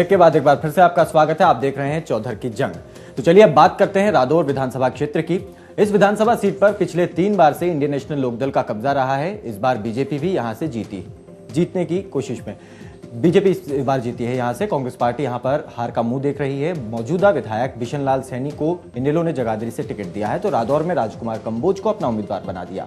Break के बाद एक बार फिर से आपका स्वागत है। आप देख रहे हैं चौधर की जंग। तो चलिए अब बात करते हैं रादौर विधानसभा क्षेत्र की। इस विधानसभा सीट पर पिछले 3 बार से इंडियन नेशनल लोकदल का कब्जा रहा है। इस बार बीजेपी भी यहां से जीतने की कोशिश में बीजेपी इस बार जीती है। यहां से कांग्रेस पार्टी यहां पर हार का मुंह देख रही है। मौजूदा विधायक बिशन लाल सैनी को इनेलो ने जगाधरी से टिकट दिया है, तो रादौर में राजकुमार कंबोज को अपना उम्मीदवार बना दिया।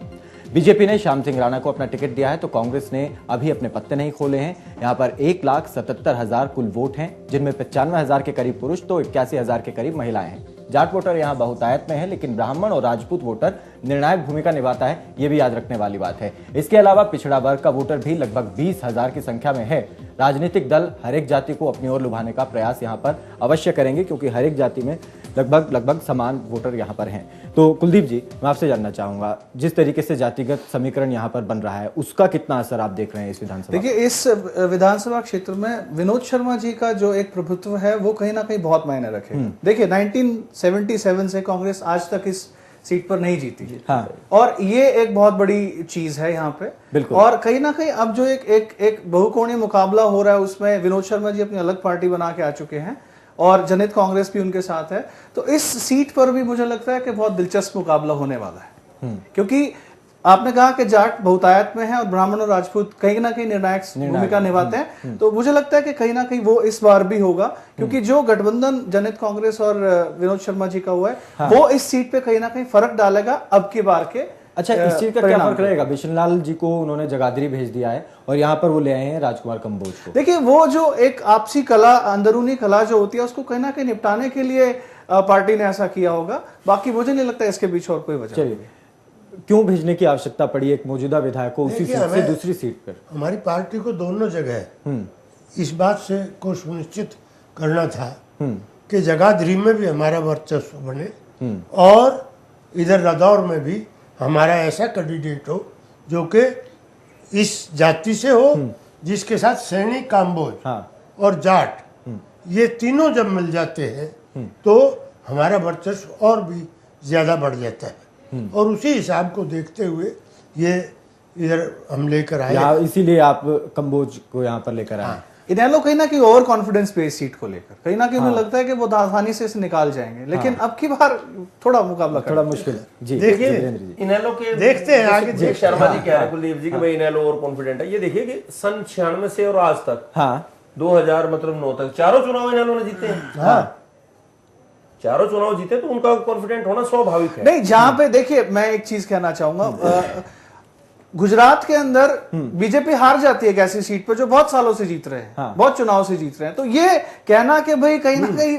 बीजेपी ने श्याम सिंह राणा को अपना टिकट दिया है, तो कांग्रेस ने अभी अपने पत्ते नहीं खोले हैं। यहां पर 1,77,000 कुल वोट हैं, जिनमें 95,000 के करीब पुरुष तो 81,000 के करीब महिलाएं हैं। जाट वोटर यहां बहुतायत में है, लेकिन ब्राह्मण और राजपूत वोटर निर्णायक भूमिका निभाता है, ये भी याद रखने वाली बात है। इसके अलावा पिछड़ा वर्ग का वोटर भी लगभग 20,000 की संख्या में है। राजनीतिक दल हर एक जाति को अपनी ओर लुभाने का प्रयास यहां पर अवश्य करेंगे, क्योंकि हर एक जाति में लगभग समान वोटर यहां पर हैं। तो कुलदीप जी, मैं आपसे जानना चाहूंगा, जिस तरीके से जातिगत समीकरण यहां पर बन रहा है, उसका कितना असर आप देख रहे हैं इस विधानसभा? देखिए, इस विधानसभा क्षेत्र में विनोद शर्मा जी का जो एक प्रभुत्व है वो कहीं ना कहीं बहुत मायने रखेगा। देखिए, 1977 से कांग्रेस आज तक इस सीट पर नहीं जीती। हाँ। और ये एक बहुत बड़ी चीज है यहाँ पे। और कहीं ना कहीं अब जो एक बहुकोणीय मुकाबला हो रहा है, उसमें विनोद शर्मा जी अपनी अलग पार्टी बना के आ चुके हैं और जनहित कांग्रेस भी उनके साथ है। तो इस सीट पर भी मुझे लगता है कि बहुत दिलचस्प मुकाबला होने वाला है, क्योंकि आपने कहा कि जाट बहुतायत में है और ब्राह्मण और राजपूत कहीं ना कहीं निर्णायक भूमिका निभाते हैं। तो मुझे लगता है कि कहीं ना कहीं वो इस बार भी होगा, क्योंकि जो गठबंधन जनहित कांग्रेस और विनोद शर्मा जी का हुआ है, हाँ। वो इस सीट पे कहीं ना कहीं फर्क डालेगा अब की बार के। अच्छा, इस चीज का क्या फर्क रहेगा? बिशन लाल जी को उन्होंने जगाधरी भेज दिया है और यहाँ पर वो ले आए हैं राजकुमार कंबोज को। देखिए, वो जो एक आपसी कला, अंदरूनी कला जो होती है, उसको कहीं ना कहीं निपटाने के लिए पार्टी ने ऐसा किया होगा। बाकी मुझे नहीं लगता इसके पीछे और कोई वजह। चलिए, क्यों भेजने की आवश्यकता पड़ी एक मौजूदा विधायक को उसी सीट से दूसरी सीट पर? हमारी पार्टी को दोनों जगह इस बात से को सुनिश्चित करना था कि जगाधरी में भी हमारा वर्चस्व बने और इधर रादौर में भी हमारा ऐसा कैंडिडेट हो जो कि इस जाति से हो, जिसके साथ सैनी, काम्बोज, हाँ। और जाट, ये तीनों जब मिल जाते हैं तो हमारा वर्चस्व और भी ज्यादा बढ़ जाता है। और उसी हिसाब को देखते हुए ये इधर हम लेकर आए, इसीलिए आप कंबोज को यहाँ पर लेकर आए। हाँ। इनेलो कहीं ना कहीं ओवर कॉन्फिडेंस पे इस सीट को लेकर कहीं ना कहीं उन्हें लगता है कि वो आसानी से इसे निकाल जाएंगे, लेकिन अब की बार थोड़ा मुकाबला थोड़ा मुश्किल है। जी देखिए, इनेलो के देखते हैं आगे। शर्मा जी कह रहे हैं कुलदीप जी कि भाई इनेलो ओवर कॉन्फिडेंट है। ये देखिए कि सन 96 से और आज तक, हाँ, 2009 तक 4 चुनाव इनेलो ने जीते हैं। हाँ, 4 चुनाव जीते, तो उनका कॉन्फिडेंट होना स्वाभाविक है। नहीं, जहां पे देखिए, मैं एक चीज कहना चाहूंगा, गुजरात के अंदर बीजेपी हार जाती है एक ऐसी सीट पर जो बहुत सालों से जीत रहे हैं, हाँ। बहुत चुनाव से जीत रहे हैं, तो ये कहना कि भाई कहीं ना कहीं ये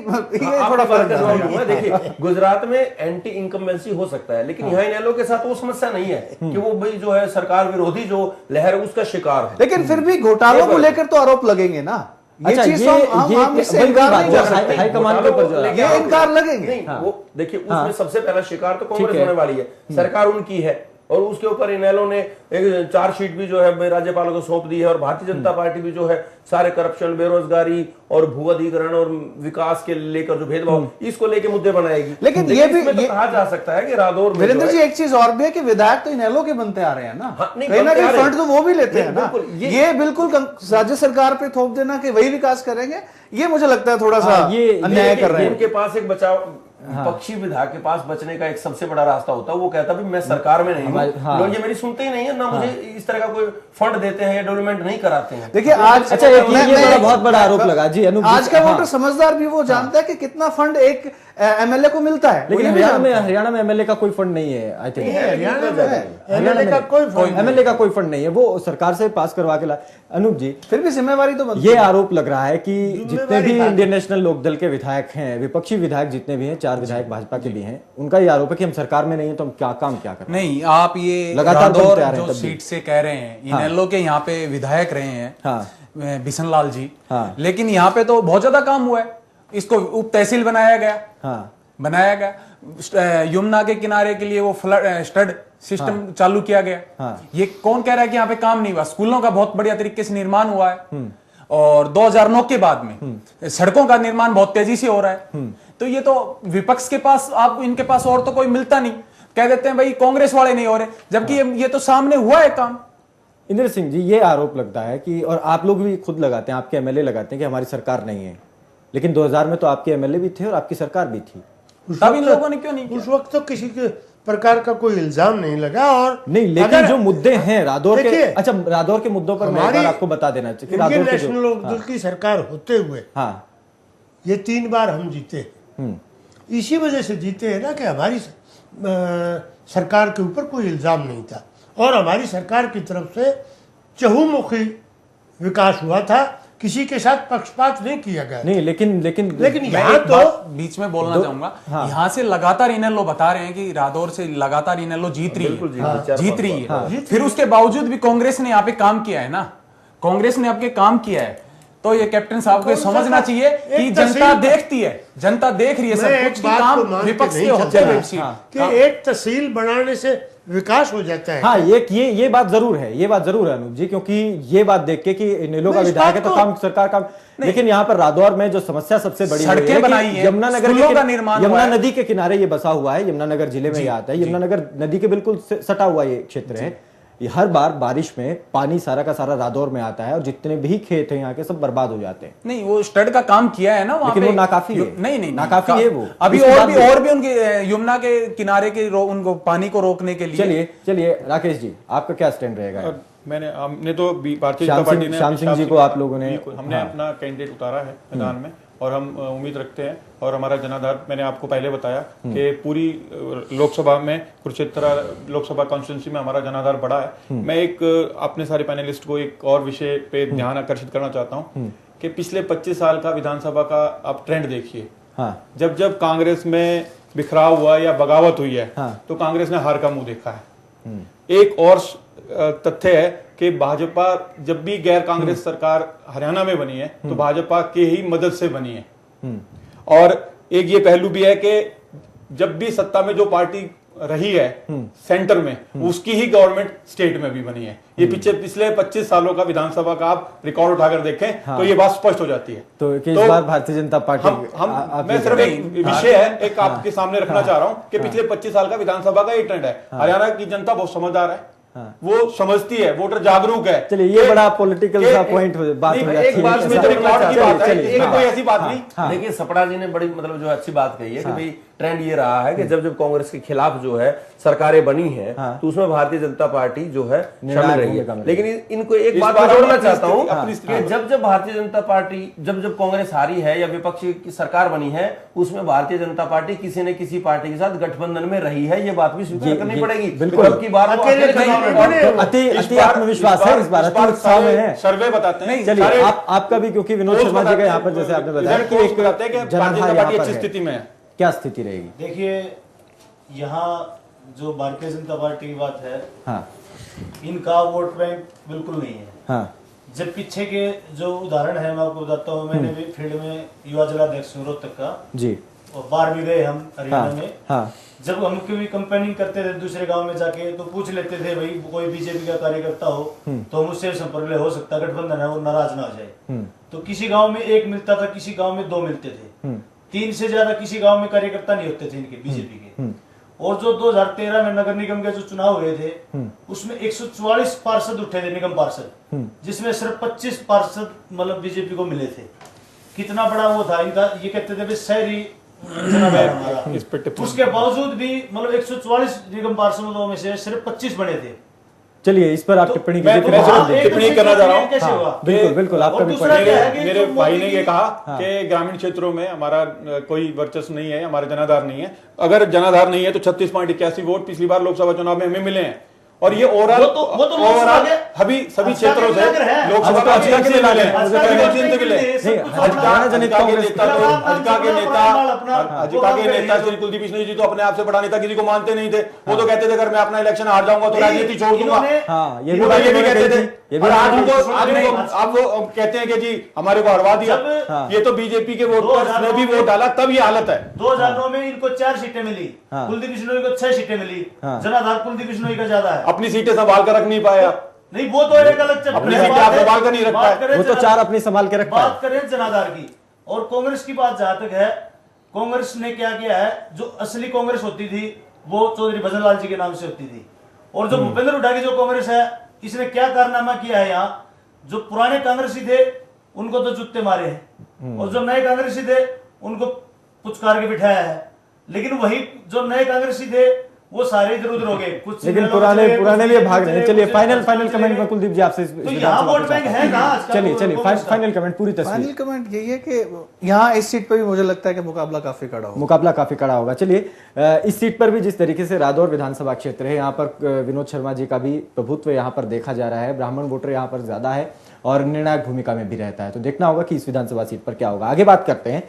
थोड़ा फर्क है। देखिए, गुजरात में एंटी इनकम्बेंसी हो सकता है, लेकिन यहाँ इनेलो के साथ वो समस्या नहीं है कि वो भाई जो है सरकार विरोधी जो लहर है उसका शिकार हो। लेकिन फिर भी घोटालों को लेकर तो आरोप लगेंगे ना। ये चीज हाईकमान के ऊपर ये इनकार लगेंगे। नहीं, वो देखिए, उसमें सबसे पहला शिकार तो कांग्रेस होने वाली है, सरकार उनकी है, और उसके ऊपर इनेलो ने एक चार्जशीट भी जो है राज्यपाल को सौंप दी है। और भारतीय जनता पार्टी भी जो है सारे करप्शन, बेरोजगारी और भू अधिग्रहण और विकास के लेकर जो भेदभाव, इसको लेकर मुद्दे बनाएगी। लेकिन ये भी कहा जा सकता है कि रादौर में वीरेंद्र जी एक चीज और भी है कि विधायक तो इनेलो के बनते आ रहे हैं ना, कहीं ना कहीं फंड तो वो भी लेते हैं ना। ये बिल्कुल राज्य सरकार पे थोप देना कि वही विकास करेंगे, ये मुझे लगता है थोड़ा सा अन्याय कर रहे हैं। उनके पास एक बचाव, पक्षी विधायक के पास बचने का एक सबसे बड़ा रास्ता होता है, वो कहता है मैं सरकार में नहीं हूं, लोग ये मेरी सुनते ही नहीं है ना, मुझे इस तरह का कोई फंड देते हैं या डेवलपमेंट नहीं कराते हैं। देखिए, आज अच्छा, ये बहुत बड़ा आरोप लगा जी। आज का वोटर समझदार भी वो जानता है कि कितना फंड एक एमएलए को मिलता है, लेकिन हरियाणा में एमएलए का कोई फंड नहीं है। आई थिंक एमएलए का कोई फंड नहीं है, वो सरकार से पास करवा के ला। अनूप जी, फिर भी जिम्मेवारी तो ये आरोप लग रहा है कि जितने भी इंडियन नेशनल लोकदल के विधायक हैं, विपक्षी विधायक जितने भी हैं, 4 विधायक भाजपा के भी हैं, उनका ये आरोप है कि हम सरकार में नहीं है तो हम क्या करें। नहीं, आप ये लगातार जो सीट से कह रहे हैं, इनेलो के यहाँ पे विधायक रहे हैं बिशन लाल जी, लेकिन यहाँ पे तो बहुत ज्यादा काम हुआ है। इसको उप तहसील बनाया गया, यमुना के किनारे के लिए वो स्टड सिस्टम चालू किया गया। ये कौन कह रहा है कि यहाँ पे काम नहीं हुआ? स्कूलों का बहुत बढ़िया तरीके से निर्माण हुआ है, और 2009 के बाद में सड़कों का निर्माण बहुत तेजी से हो रहा है। तो ये तो विपक्ष के पास, आप इनके पास और तो कोई मिलता नहीं, कह देते हैं भाई कांग्रेस वाले नहीं हो रहे, जबकि ये तो सामने हुआ है काम। इंद्र सिंह जी, ये आरोप लगता है कि, और आप लोग भी खुद लगाते हैं, आपके एमएलए लगाते हैं कि हमारी सरकार नहीं है, लेकिन 2000 में तो आपके एमएलए भी थे और आपकी सरकार भी थी। तब इन लोगों ने क्यों नहीं उस वक्त तो किसी के प्रकार का कोई इल्जाम नहीं लगा। और नहीं, लेकिन जो मुद्दे हैं रादौर के, देखिए, अच्छा रादौर के मुद्दों पर मैं एक बार आपको बता देना चाहिए कि इंडियन रादौर के नेशनल जो, लोकदल की सरकार होते हुए हाँ, ये 3 बार हम जीते। इसी वजह से जीते हैं ना कि हमारी सरकार के ऊपर कोई इल्जाम नहीं था और हमारी सरकार की तरफ से चहुमुखी विकास हुआ था, किसी के साथ पक्षपात नहीं किया गया। नहीं, लेकिन लेकिन मैं यहाँ एक तो बात बीच में बोलना चाहूंगा। यहाँ से लगातार इनेलो बता रहे हैं कि रादौर से लगातार इनेलो जीत रही है, जीत रही है। फिर उसके बावजूद भी कांग्रेस ने यहाँ पे काम किया है ना, कांग्रेस ने आपके काम किया है। तो ये कैप्टन साहब को समझना चाहिए कि जनता देखती है, जनता देख रही है सब कुछ, कि काम विपक्ष के होते हुए कि एक तहसील बनाने से विकास हो जाता है। हाँ, ये बात जरूर है, ये बात जरूर है अनूप जी, क्योंकि ये बात देख के कि इनेलो का विधायक है तो काम सरकार का, लेकिन यहाँ पर रादौर में जो समस्या सबसे बड़ी सड़कें बनाई है, यमुनानगर स्कूलों का निर्माण हुआ है। यमुना नदी के किनारे ये बसा हुआ है, यमुनानगर जिले में ये आता है, यमुनानगर नदी के बिल्कुल सटा हुआ ये क्षेत्र है। ये हर बार बारिश में पानी सारा का सारा रादौर में आता है और जितने भी खेत हैं यहाँ के सब बर्बाद हो जाते हैं। नहीं, वो स्टड का काम किया है ना वहाँ पे, लेकिन वो नाकाफी है। नहीं, नाकाफी है वो। अभी और भी उनके यमुना के किनारे के उनको पानी को रोकने के लिए। चलिए राकेश जी, आपका क्या स्टैंड रहेगा? हमने तो भारतीय जनता पार्टी ने श्याम सिंह जी को आप लोगों ने, हमने अपना कैंडिडेट उतारा है मैदान में और हम उम्मीद रखते हैं। और हमारा जनाधार, मैंने आपको पहले बताया कि पूरी लोकसभा में, कुरुक्षेत्र लोकसभा कॉन्स्टिट्यूंसी में हमारा जनाधार बड़ा है। मैं एक अपने सारे पैनलिस्ट को एक और विषय पे ध्यान आकर्षित करना चाहता हूँ कि पिछले 25 साल का विधानसभा का आप ट्रेंड देखिए। जब जब कांग्रेस में बिखराव हुआ या बगावत हुई है तो कांग्रेस ने हार का मुंह देखा है। एक और तथ्य है कि भाजपा जब भी गैर कांग्रेस सरकार हरियाणा में बनी है तो भाजपा के ही मदद से बनी है। और एक ये पहलू भी है कि जब भी सत्ता में जो पार्टी रही है सेंटर में, उसकी ही गवर्नमेंट स्टेट में भी बनी है। ये पिछले 25 सालों का विधानसभा का आप रिकॉर्ड उठाकर देखें तो ये बात स्पष्ट हो जाती है। तो इस बार भारतीय जनता पार्टी मैं सिर्फ एक विषय है एक आपके सामने रखना चाह रहा हूं कि पिछले 25 साल का विधानसभा का ये ट्रेंड है। हरियाणा की जनता बहुत समझदार है, वो समझती है, वोटर जागरूक है। चलिए, ये बड़ा पॉलिटिकल सा पॉइंट बात हो जाती है। एक बात में तो रिकॉर्ड की बात है, एक कोई ऐसी बात नहीं। देखिए, सपड़ा जी ने बड़ी मतलब जो अच्छी बात कही है कि भाई ट्रेंड ये रहा है कि जब जब कांग्रेस के खिलाफ जो है सरकारें बनी हैं तो उसमें भारतीय जनता पार्टी जो है शामिल रही है। लेकिन इनको एक बात मैं जोड़ना चाहता हूँ कि जब जब भारतीय जनता पार्टी, जब जब कांग्रेस हारी है या विपक्ष की सरकार बनी है, उसमें भारतीय जनता पार्टी किसी न किसी पार्टी के साथ गठबंधन में रही है। ये बात भी स्वीकार करनी पड़ेगी। बिल्कुल, अति आत्मविश्वास है इस बार, अति उत्साह में है। सर्वे बताते हैं। चलिए, आपका भी, क्योंकि विनोद शर्मा जी का यहाँ पर जैसे आपने बताया कि एक जनाधार यहाँ पर अच्छी स्थिति में है, क्या स्थिति रहेगी? देखिए, यहाँ जो भारतीय जनता पार्टी की बात है, इनका वोट बैंक बिल्कुल नहीं है। जब पीछे के जो उदाहरण है मैं आपको बताता हूँ, मैंने भी फील्ड में युवा जिलाध्यक्ष रोहतक का जी, और बार भी गए हम हरियाणा में। जब हम कभी कंपेनिंग करते थे दूसरे गांव में जाके तो पूछ लेते थे भाई कोई बीजेपी का कार्यकर्ता हो तो हम उससे संपर्क हो सकता, गठबंधन है, वो नाराज ना हो जाए। तो किसी गांव में 1 मिलता था, किसी गांव में 2 मिलते थे, 3 से ज्यादा किसी गांव में कार्यकर्ता नहीं होते थे इनके बीजेपी के। और जो 2013 में नगर निगम के जो चुनाव हुए थे उसमें 144 पार्षद उठे थे, निगम पार्षद, जिसमें सिर्फ 25 पार्षद मतलब बीजेपी को मिले थे। कितना बड़ा वो था इनका, ये कहते थे शहरी उसके बावजूद भी मतलब 144 निगम पार्षदों में से सिर्फ 25 बने थे। चलिए, इस पर आप टिप्पणी कीजिए। टिप्पणी करना चाह रहा हूँ। बिल्कुल, आपका भी मेरे भाई ने ये कहा कि ग्रामीण क्षेत्रों में हमारा कोई वर्चस्व नहीं है, हमारे जनाधार नहीं है। अगर जनाधार नहीं है तो 36.81 वोट पिछली बार लोकसभा चुनाव में हमें मिले हैं। और ये ओवरऑल अभी सभी क्षेत्रों से लोकसभा का अजका के नेता श्री कुलदीप बिश्नोई जी तो अपने आप से बड़ा नेता किसी को मानते नहीं थे। वो तो कहते थे अगर मैं अपना इलेक्शन हार जाऊंगा तो राजनीति छोड़ दूंगा। ये भी कहते थे। आप वो कहते हैं कि जी हमारे को हरवा दिया। ये तो बीजेपी के वोट पर भी वोट डाला, तब ये हालत है। 2009 में इनको 4 सीटें मिली, कुलदीप बिश्नोई को 6 सीटें मिली। जनाधार कुलदीप बिश्नोई का ज्यादा है। अपनी सीटें संभाल कर रख नहीं पाया। नहीं, वो तो एक अलग अपनी सीटें आप संभाल कर नहीं रख पाए। वो तो 4 अपनी संभाल के रख पाए। बात करें जनाधार की और कांग्रेस की बात जहां तक है, कांग्रेस ने क्या किया है, जो असली कांग्रेस होती थी वो चौधरी भजनलाल जी के नाम से होती थी। और जो भूपेंद्र हुड्डा की जो कांग्रेस है, इसने क्या कारनामा किया है यहाँ, जो पुराने कांग्रेसी थे उनको तो जूते मारे हैं और जो नए कांग्रेसी थे उनको पुचकार के बिठाया है, लेकिन वही जो नए कांग्रेसी थे वो सारे इधर उधर हो गए, कुछ लेकिन पुराने भी भाग रहे हैं। चलिए फाइनल कमेंट में कुलदीप जी आपसे तो यहाँ वोट बैंक है कहाँ? चलिए फाइनल कमेंट, पूरी तस्वीर। फाइनल कमेंट यही है कि यहाँ इस सीट पर भी मुझे लगता है कि मुकाबला काफी कड़ा होगा। चलिए इस सीट पर भी जिस तरीके से रादौर विधानसभा क्षेत्र है, यहाँ पर विनोद शर्मा जी का भी प्रभुत्व यहाँ पर देखा जा रहा है, ब्राह्मण वोटर यहाँ पर ज्यादा है और निर्णायक भूमिका में भी रहता है। तो देखना होगा कि इस विधानसभा सीट पर क्या होगा। आगे बात करते हैं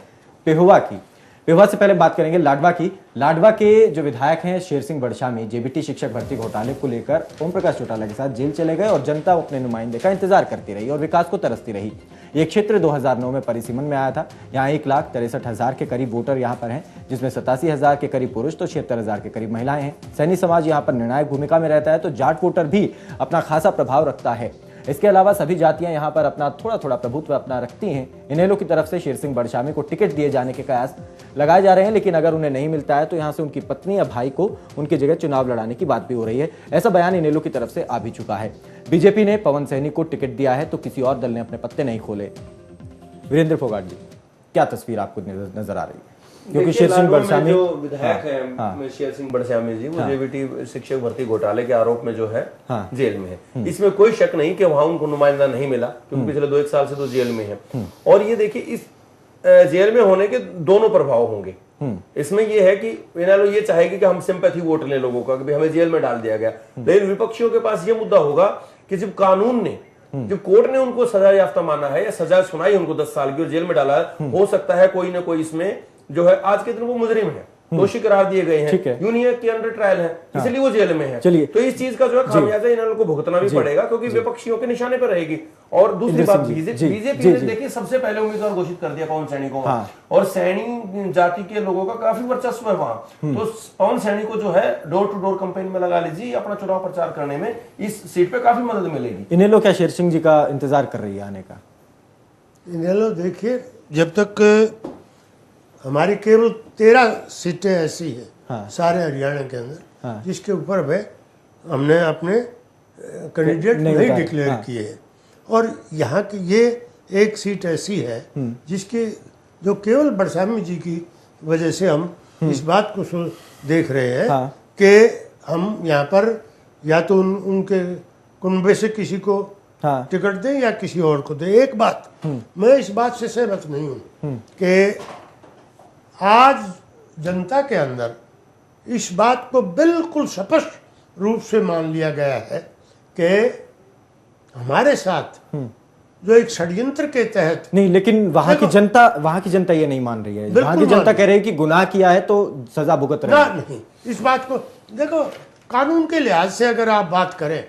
पेहोवा की। पेहोवा से पहले बात करेंगे लाडवा की। लाडवा के जो विधायक हैं शेर सिंह बड़शामी, जेबीटी शिक्षक भर्ती घोटाले को लेकर ओम प्रकाश चौटाला के साथ जेल चले गए और जनता अपने नुमाइंदे का इंतजार करती रही और विकास को तरसती रही। ये क्षेत्र 2009 में परिसीमन में आया था। यहाँ 1,63,000 के करीब वोटर यहाँ पर हैं, जिसमें 87,000 के करीब पुरुष तो 76,000 के करीब महिलाएं हैं। सैनी समाज यहाँ पर निर्णायक भूमिका में रहता है, तो जाट वोटर भी अपना खासा प्रभाव रखता है। इसके अलावा सभी जातियां यहां पर अपना थोड़ा थोड़ा प्रभुत्व अपना रखती हैं। इनेलो की तरफ से शेर सिंह बड़शामी को टिकट दिए जाने के कयास लगाए जा रहे हैं, लेकिन अगर उन्हें नहीं मिलता है तो यहां से उनकी पत्नी या भाई को उनकी जगह चुनाव लड़ाने की बात भी हो रही है। ऐसा बयान इनेलो की तरफ से आ भी चुका है। बीजेपी ने पवन सैनी को टिकट दिया है तो किसी और दल ने अपने पत्ते नहीं खोले। वीरेंद्र फोगाट जी, क्या तस्वीर आपको नजर आ रही है? क्योंकि शेर सिंह बड़शामी जो विधायक है शेर सिंह बड़शामी जी, वो जेबीटी शिक्षक भर्ती घोटाले के आरोप में जो है जेल में है। इसमें कोई शक नहीं कि वहां उनको नुमाइंदा नहीं मिला, क्योंकि पिछले 2-1 साल से तो जेल में है। और ये देखिए, इस जेल में होने के दोनों प्रभाव होंगे। इसमें ये है कि इनेलो ये चाहेगी कि हम सिंपैथी वोट लें लोगों का, कि हमें जेल में डाल दिया गया, लेकिन विपक्षियों के पास ये मुद्दा होगा कि जब कानून ने, जब कोर्ट ने उनको सजा याफ्ता माना है या सजा सुनाई उनको 10 साल की और जेल में डाला है, हो सकता है कोई ना कोई इसमें जो है आज के दिन वो मुजरिम है, दोषी करार दिए गए हैं, यूनियन के अंडर ट्रायल है, इसलिए वो जेल में है। चलिए, तो इस चीज का जो है खामियाजा इन्हें को भुगतना भी पड़ेगा, क्योंकि विपक्षियों के निशाने पर रहेगी। और दूसरी बात, बीजेपी ने देखिए सबसे पहले उम्मीदवार घोषित कर दिया पवन सैनी को, और सैनी जाति के लोगों का काफी वर्चस्व है वहां। तो पवन सैनी को जो है डोर टू डोर कैंपेन में लगा लीजिए, अपना चुनाव प्रचार करने में इस सीट पे काफी मदद मिलेगी। इनेलो क्या शेर सिंह जी का इंतजार कर रही है आने का? इनेलो देखिए, जब तक हमारी केवल 13 सीटें ऐसी हैं सारे हरियाणा के अंदर जिसके ऊपर हमने अपने कैंडिडेट नहीं डिक्लेयर किए हैं, और यहाँ की ये एक सीट ऐसी है जिसके जो केवल बड़शामी जी की वजह से हम इस बात को देख रहे हैं कि हम यहाँ पर या तो उनके कुनबे से किसी को टिकट दें या किसी और को दें। एक बात मैं इस बात से सहमत नहीं हूँ कि आज जनता के अंदर इस बात को बिल्कुल स्पष्ट रूप से मान लिया गया है कि हमारे साथ जो एक षड्यंत्र के तहत नहीं, लेकिन वहां की जनता ये नहीं मान रही है। वहां की जनता कह रही है कि गुनाह किया है तो सजा भुगत रहे हैं। नहीं, इस बात को देखो, कानून के लिहाज से अगर आप बात करें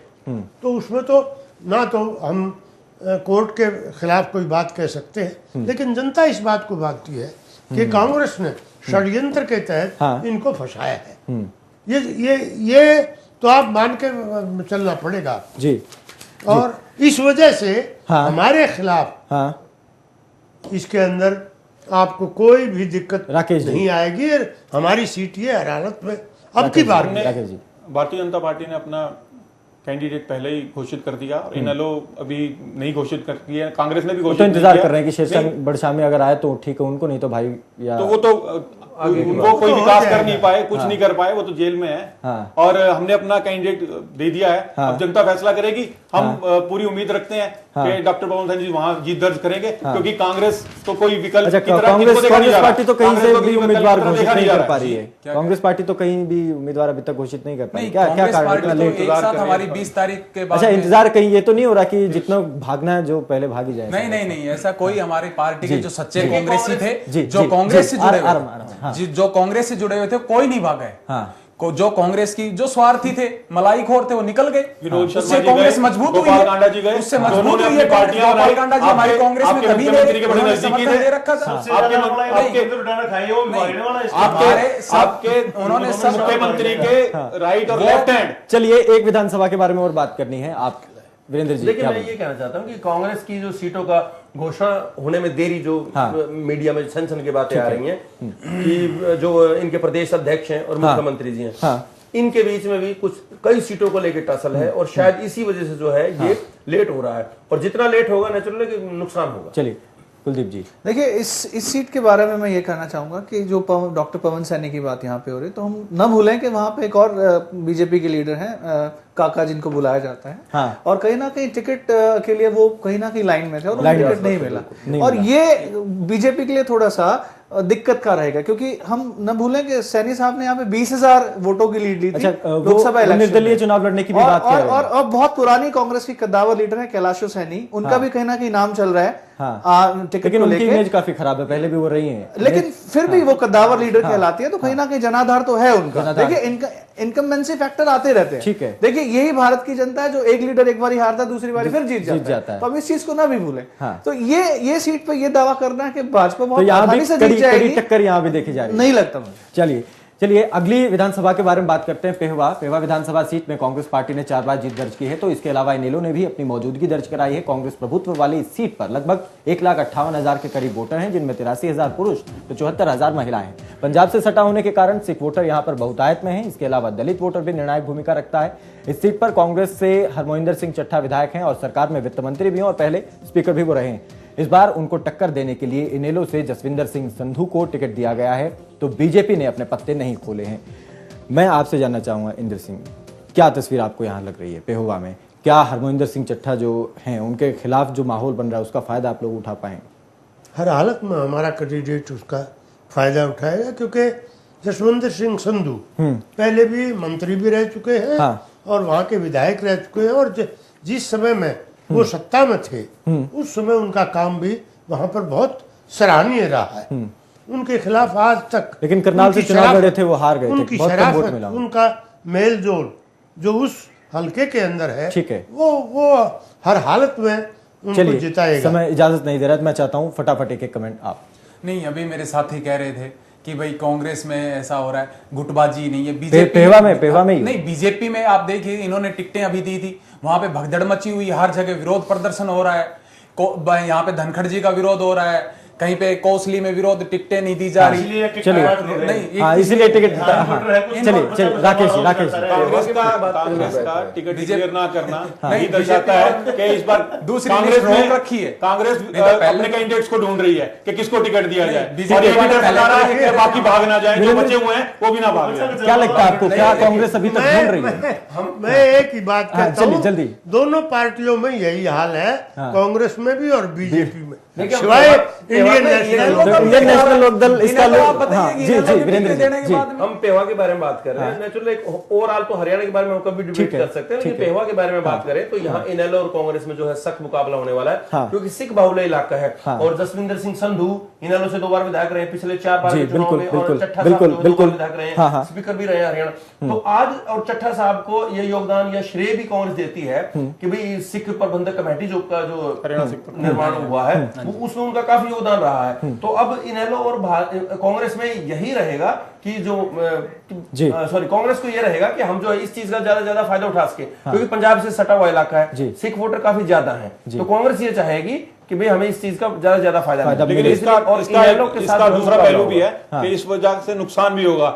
तो उसमें तो ना तो हम कोर्ट के खिलाफ कोई बात कह सकते हैं, लेकिन जनता इस बात को मानती है कि कांग्रेस ने षड्यंत्र के तहत इनको फंसाया है। ये तो आप मान के चलना पड़ेगा जी। और इस वजह से हमारे खिलाफ इसके अंदर आपको कोई भी दिक्कत नहीं आएगी। हमारी सीट ये हर हालत में अब की बार में भारतीय जनता पार्टी ने अपना कैंडिडेट पहले ही घोषित कर दिया और इनेलो अभी नहीं घोषित कर दिया। कांग्रेस ने भी घोषित तो इंतजार कर रहे हैं कि शेर सिंह बड़शामी अगर आए तो ठीक है, उनको नहीं तो भाई या तो वो तो उनको कोई विकास कर नहीं पाए, कुछ नहीं कर पाए, वो तो जेल में है। और हमने अपना कैंडिडेट दे दिया है। अब जनता फैसला करेगी। हम पूरी उम्मीद रखते हैं कि डॉक्टर पवन सैनी जी वहां जीत दर्ज करेंगे, क्योंकि कांग्रेस तो कोई विकल्प कांग्रेस पार्टी तो कहीं से भी उम्मीदवार घोषित नहीं कर पा रही है। कांग्रेस पार्टी तो कहीं भी उम्मीदवार अभी तक घोषित नहीं कर पाई। क्या कारण है? हमारी 20 तारीख के बाद अच्छा, इंतजार कहीं ये तो नहीं हो रहा कि जितना भागना है जो पहले भागी जाए? नहीं, ऐसा कोई हमारी पार्टी के जो सच्चे कांग्रेसी थे, जो कांग्रेस से जुड़े हुए थे, कोई नहीं भागा है। जो कांग्रेस की जो स्वार्थी थे, मलाईखोर थे, वो निकल गए। उससे कांग्रेस मजबूत हुई है। उससे मजबूत हुई है गोपाल कांडा जी हमारी कांग्रेस में कभी दे रखा था। उन्होंने सब मुख्यमंत्री के राइट और लेफ्ट हैंड। चलिए, एक विधानसभा के बारे में और बात करनी है। आप वीरेंद्र जी, देखिए, मैं ये कहना चाहता हूँ कि कांग्रेस की जो सीटों का घोषणा होने में देरी, जो मीडिया में छन की बातें आ रही हैं कि जो इनके प्रदेश अध्यक्ष हैं और मुख्यमंत्री जी हैं, इनके बीच में भी कुछ कई सीटों को लेकर टसल है और शायद इसी वजह से जो है ये लेट हो रहा है, और जितना लेट होगा नेचुरली कि नुकसान होगा। चलिए कुलदीप जी, देखिए इस सीट के बारे में मैं ये कहना चाहूंगा कि जो डॉक्टर पवन सैनी की बात यहाँ पे हो रही, तो हम न भूलें कि वहाँ पे एक और बीजेपी के लीडर हैं काका, जिनको बुलाया जाता है। हाँ। और कहीं ना कहीं टिकट के लिए वो कहीं ना कहीं लाइन में थे और उन्हें टिकट नहीं मिला, और ये बीजेपी के लिए थोड़ा सा दिक्कत का रहेगा, क्योंकि हम न भूलें कि सैनी साहब ने यहाँ पे 20,000 वोटों की लीड ली थी लोकसभा इलेक्शन, निर्दलीय चुनाव लड़ने की भी बात कर रहे हैं। और बहुत पुरानी कांग्रेस की कद्दावर लीडर है कैलाशो सैनी, उनका भी कहीं ना कहीं नाम चल रहा है टिकट लेकिन को उनकी लेके। इमेज काफी खराब है, पहले भी वो रही हैं, लेकिन फिर भी वो कद्दावर लीडर कहलाती है, तो कहीं ना कहीं जनाधार तो है उनका। देखिए इनकम्बेंसी फैक्टर आते रहते हैं, ठीक है। देखिए यही भारत की जनता है, जो एक लीडर एक बारी हारता है, दूसरी बारी फिर जीत जाता है। तो अब इस चीज को ना भी भूलें। तो ये सीट पे ये दावा करना है कि भाजपा बहुत आसानी से जीत जाएगी, टक्कर यहाँ भी देखी जा रही है, नहीं लगता मुझे। चलिए अगली विधानसभा के बारे में बात करते हैं। पेहवा विधानसभा सीट में कांग्रेस पार्टी ने 4 बार जीत दर्ज की है, तो इसके अलावा इनेलो ने भी अपनी मौजूदगी दर्ज कराई है। कांग्रेस प्रभुत्व वाली इस सीट पर लगभग 1,58,000 के करीब वोटर हैं, जिनमें 83,000 पुरुष तो 74,000 महिलाएं हैं। पंजाब से सटा होने के कारण सिख वोटर यहां पर बहुतायत में हैं। इसके अलावा दलित वोटर भी निर्णायक भूमिका रखता है। इस सीट पर कांग्रेस से हरमोइंदर सिंह चट्टा विधायक हैं और सरकार में वित्त मंत्री भी हैं और पहले स्पीकर भी वो रहे हैं। इस बार उनको टक्कर देने के लिए इनेलो से जसविंदर सिंह संधू को टिकट दिया गया है, तो बीजेपी ने अपने पत्ते नहीं खोले हैं। मैं आपसे जानना चाहूंगा इंद्र सिंह, क्या तस्वीर आपको यहाँ लग रही है पेहोवा में? क्या हरमोइंदर सिंह चट्टा जो हैं उनके खिलाफ जो माहौल बन रहा है उसका फायदा आप लोग उठा पाएंगे? हर हालत में हमारा कैंडिडेट उसका फायदा उठाएगा, क्योंकि जसविंदर सिंह संधू पहले भी मंत्री भी रह चुके हैं और वहाँ के विधायक रह चुके हैं, और जिस समय में वो सत्ता में थे उस समय उनका काम भी वहाँ पर बहुत सराहनीय रहा है। उनके खिलाफ आज तक, लेकिन करनाल से चुनाव लड़े थे, वो हार गए थे, उनकी शराफत, उनका मेल जोल जो उस हल्के के अंदर है, ठीक है, वो हर हालत में उनको जिताएगा। समय इजाजत नहीं दे रहा, मैं चाहता हूँ फटाफट एक कमेंट आप। नहीं, अभी मेरे साथी कह रहे थे कि भाई कांग्रेस में ऐसा हो रहा है, गुटबाजी नहीं है बीजेपी पेहवा में नहीं, बीजेपी में आप देखिए इन्होंने टिकटें अभी दी थी, वहां पे भगदड़ मची हुई, हर जगह विरोध प्रदर्शन हो रहा है। यहाँ पे धनखड़ जी का विरोध हो रहा है, कहीं पे कोसली में विरोध, टिकटें नहीं दी जा रही। चलिए इसीलिए टिकट, चलिए राकेश जी कांग्रेस का टिकट डिक्लेयर ना करना नहीं दर्शाता है कि इस बार दूसरी कांग्रेस रोक रखी है, कांग्रेस अपने कैंडिडेट्स को ढूंढ रही है कि किसको टिकट दिया जाए, और ये भी डर लगा रहा है कि बाकी भाग ना जाए, जो बचे हुए हैं वो भी ना भाग जाए। क्या लगता है आपको, क्या कांग्रेस अभी तक ढूंढ रही है? मैं एक ही बात कहता हूं, जल्दी, दोनों पार्टियों में यही हाल है, कांग्रेस में भी और बीजेपी में, सिवाय इंडियन नेशनल लोकदल। इसका वीरेंद्र जी, हम पेहवा के बारे में बात कर रहे हैं, नेचुरली ओवरऑल तो हरियाणा के बारे में हम कभी डिबेट कर सकते हैं, लेकिन पेहवा के बारे में बात करें तो यहाँ इनेलो और कांग्रेस में जो है सख्त मुकाबला होने वाला है, क्योंकि सिख बाहुल्य इलाका है। और जसविंदर सिंह संधू इनेलो से 2 बार विधायक रहे पिछले 4 बार के चुनाव में, और चट्टा साहब 2 बार विधायक रहे, स्पीकर भी रहे हरियाणा। तो आज और चट्टा साहब को ये योगदान या श्रेय भी कांग्रेस देती है कि भाई सिख प्रबंधक कमेटी जो निर्माण हुआ है उसमें उनका काफी योगदान रहा है। तो अब इनेलो और कांग्रेस में यही रहेगा कि जो कांग्रेस को यह रहेगा कि हम जो है इस चीज का ज्यादा फायदा उठा सके, क्योंकि पंजाब से सटा हुआ इलाका है, सिख वोटर काफी ज्यादा है, तो कांग्रेस ये चाहेगी कि भाई हमें इस चीज का ज्यादा फायदा लेकिन इसका दूसरा पहलू भी है कि इस वजह से नुकसान भी होगा।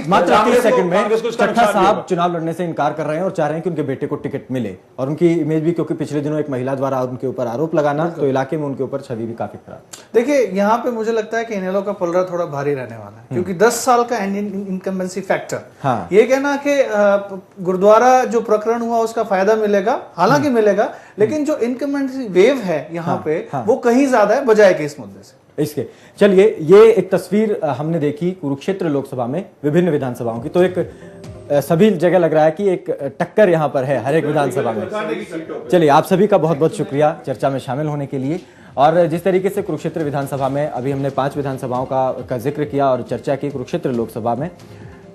मात्र 30 सेकंड में चट्टा साहब चुनाव लड़ने से इनकार कर रहे हैं और चाह रहे हैं कि उनके बेटे को टिकट मिले, और उनकी इमेज भी, क्योंकि पिछले दिनों एक महिला द्वारा उनके ऊपर आरोप लगाना, तो इलाके में उनके ऊपर छवि भी काफी खराब। देखिए यहाँ पे मुझे लगता है कि इनेलो का पलड़ा थोड़ा भारी रहने वाला है, क्योंकि 10 साल का इनकम्बेंसी फैक्टर, ये कहना कि गुरुद्वारा जो प्रकरण हुआ उसका फायदा मिलेगा, हालांकि मिलेगा, लेकिन जो इनकम्बेंसी वेव है यहाँ पे वो कहीं ज्यादा है बजाय के इस मुद्दे से। इसके चलिए, ये एक तस्वीर हमने देखी कुरुक्षेत्र लोकसभा में विभिन्न विधानसभाओं की, तो एक सभी जगह लग रहा है कि एक टक्कर यहाँ पर है हर एक विधानसभा में। चलिए, आप सभी का बहुत बहुत शुक्रिया चर्चा में शामिल होने के लिए। और जिस तरीके से कुरुक्षेत्र विधानसभा में अभी हमने 5 विधानसभाओं का जिक्र किया और चर्चा की कुरुक्षेत्र लोकसभा में,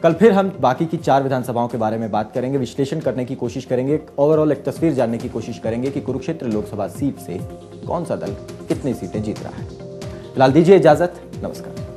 कल फिर हम बाकी की 4 विधानसभाओं के बारे में बात करेंगे, विश्लेषण करने की कोशिश करेंगे, ओवरऑल एक तस्वीर जानने की कोशिश करेंगे कि कुरुक्षेत्र लोकसभा सीट से कौन सा दल कितनी सीटें जीत रहा है। फिलहाल दीजिए इजाजत, नमस्कार।